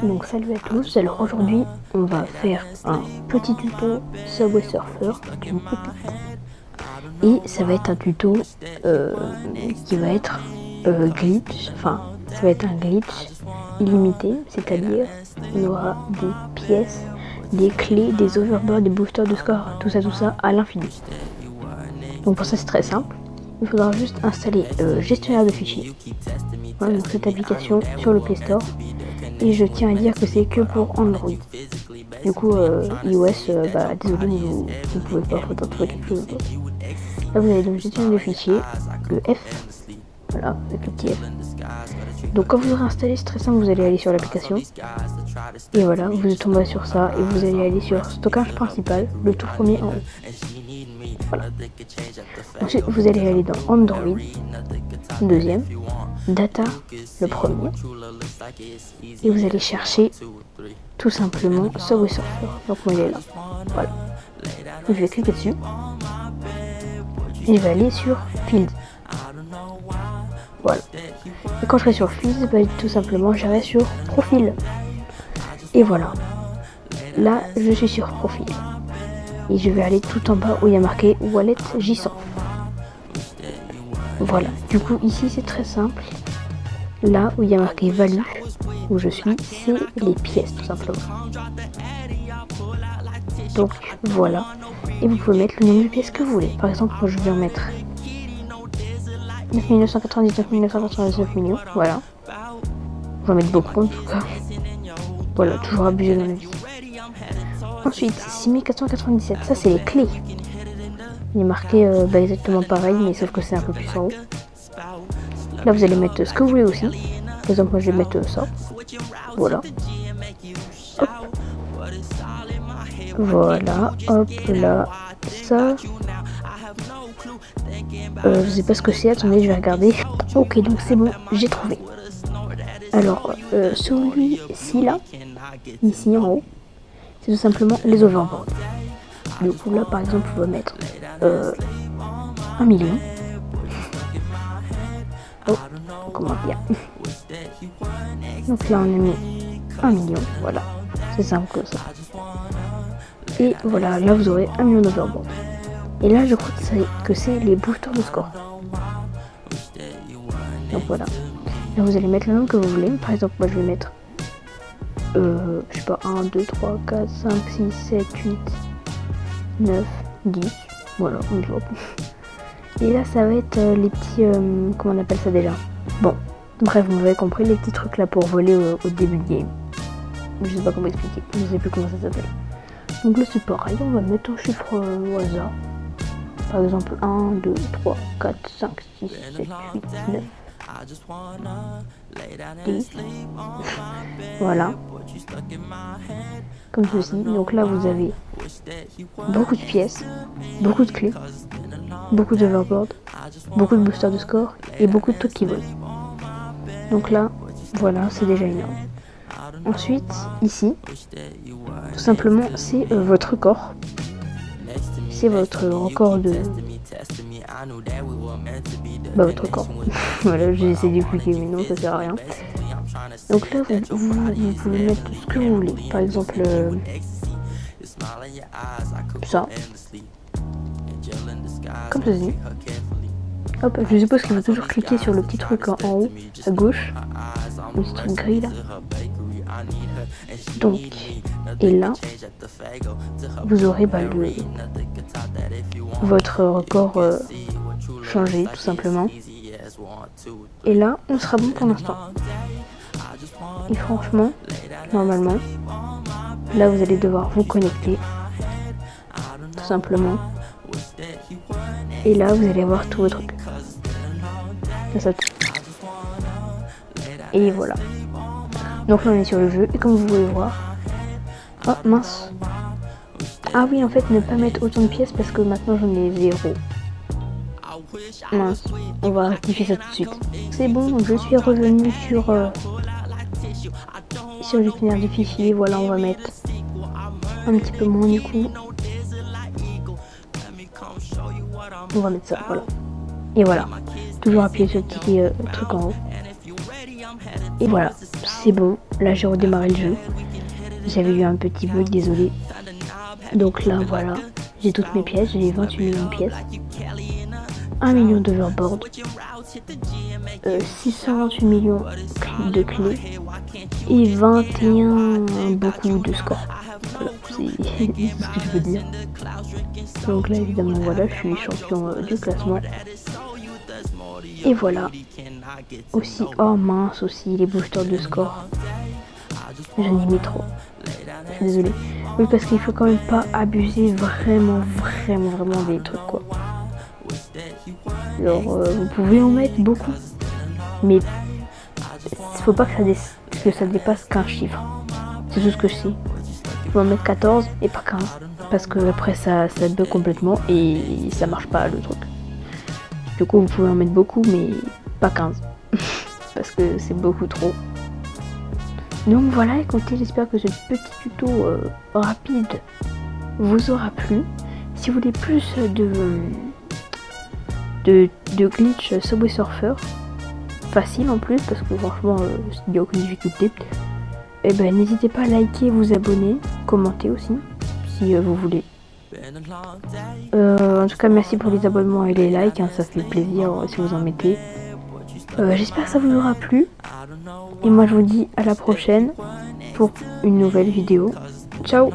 Donc salut à tous, alors aujourd'hui on va faire un petit tuto Subway Surfer d'une pépite. Et ça va être un tuto qui va être glitch, enfin ça va être un glitch illimité, c'est-à-dire on aura des pièces, des clés, des overboards, des boosters de score, tout ça à l'infini. Donc pour ça c'est très simple, il faudra juste installer gestionnaire de fichiers, voilà, donc cette application sur le Play Store. Et je tiens à dire que c'est que pour Android. Du coup, iOS, désolé, vous pouvez pas, faut trouver quelque chose d'autre. Là, vous avez donc gestionnaire de fichiers, le F, voilà, avec le petit F. Donc, quand vous aurez installé, c'est très simple, vous allez aller sur l'application. Et voilà, vous tombez sur ça et vous allez aller sur stockage principal, le tout premier en haut. Voilà. Ensuite, vous allez aller dans Android, deuxième, Data, le premier, et vous allez chercher tout simplement Subway Surfer. Donc moi il est là, voilà. Je vais cliquer dessus et je vais aller sur Field. Voilà. Et quand je serai sur Field, tout simplement j'irai sur Profil. Et voilà. Là je suis sur Profil. Et je vais aller tout en bas où il y a marqué Wallet J100. Voilà. Du coup ici c'est très simple. Là où il y a marqué Value, où je suis, c'est les pièces tout simplement. Donc voilà, et vous pouvez mettre le nombre de pièces que vous voulez. Par exemple, moi je vais en mettre 9 999 999 millions, voilà. On va mettre beaucoup en tout cas. Voilà, toujours abusé dans la vie. Ensuite, 6497, ça c'est les clés. Il est marqué exactement pareil, mais sauf que c'est un peu plus en haut. Là vous allez mettre ce que vous voulez aussi. Par exemple, moi je vais mettre ça. Voilà. Hop. Voilà. Hop là. Ça. Je sais pas ce que c'est. Attendez, je vais regarder. Ok, donc c'est bon. J'ai trouvé. Alors, celui-ci là, ici en haut, c'est tout simplement les overboards. Du coup, là par exemple, on va mettre 1 million. Oh, comment dire. Donc là on a mis 1 million, voilà, c'est simple que ça. Et voilà, là vous aurez 1 million d'overboard. Et là je crois que c'est les boosters de score. Donc voilà. Là vous allez mettre le nombre que vous voulez. Par exemple moi je vais mettre je sais pas, 1, 2, 3, 4, 5, 6, 7, 8, 9, 10. Voilà, on drop. Et là ça va être les petits comment on appelle ça déjà? Bon, bref, vous m'avez compris, les petits trucs là pour voler au début de game. Je sais pas comment expliquer, je sais plus comment ça s'appelle. Donc là c'est pareil, on va mettre un chiffre au hasard. Par exemple 1, 2, 3, 4, 5, 6, 7, 8, 9, 10. Voilà. Comme ceci. Donc là vous avez beaucoup de pièces, beaucoup de clés, beaucoup de overboard, beaucoup de boosters de score et beaucoup de trucs qui volent. Donc là, voilà, c'est déjà énorme. Ensuite, ici, tout simplement, c'est votre record. C'est votre record de... votre record. Voilà, j'ai essayé d'expliquer, mais non, ça sert à rien. Donc là, vous pouvez mettre ce que vous voulez. Par exemple, ça. Comme ceci. Hop, je suppose qu'il faut toujours cliquer sur le petit truc en haut, à gauche. Le petit truc gris là. Donc, et là, vous aurez votre record changé tout simplement. Et là, on sera bon pour l'instant. Et franchement, normalement, là vous allez devoir vous connecter. Tout simplement. Et là, vous allez avoir tous vos trucs. Et voilà. Donc là, on est sur le jeu. Et comme vous pouvez voir... Oh, mince. Ah oui, en fait, ne pas mettre autant de pièces parce que maintenant, j'en ai 0. Mince. On va rectifier ça tout de suite. C'est bon, donc je suis revenu sur le gestionnaire du fichier. Voilà, on va mettre un petit peu moins du coup. On va mettre ça, voilà. Et voilà. Toujours appuyer sur le petit truc en haut. Et voilà. c'est bon, là j'ai redémarré le jeu. J'avais eu un petit bug, désolé. Donc là voilà, j'ai toutes mes pièces, j'ai 28 millions de pièces. 1 million d'overboard. 628 millions de clés. Et 21 beaucoup de score. Voilà, c'est ce que je veux dire. Donc là évidemment voilà, je suis champion du classement. Et voilà. Aussi, oh mince aussi, les boosters de score. J'en ai mis trop. Je suis désolée. Oui, parce qu'il faut quand même pas abuser vraiment des trucs quoi. Alors, vous pouvez en mettre beaucoup. Mais il faut pas que ça dépasse 15 chiffres. C'est tout ce que je sais. Il faut en mettre 14 et pas 15. Parce que après ça bug complètement et ça marche pas le truc. Du coup vous pouvez en mettre beaucoup mais pas 15. Parce que c'est beaucoup trop. Donc voilà, écoutez, j'espère que ce petit tuto rapide vous aura plu. Si vous voulez plus de glitch Subway Surfer, facile en plus, parce que franchement, il n'y a aucune difficulté, et ben n'hésitez pas à liker, vous abonner, commenter aussi, si vous voulez. En tout cas, merci pour les abonnements et les likes, hein, ça fait plaisir si vous en mettez. J'espère que ça vous aura plu. Et moi je vous dis à la prochaine pour une nouvelle vidéo. Ciao!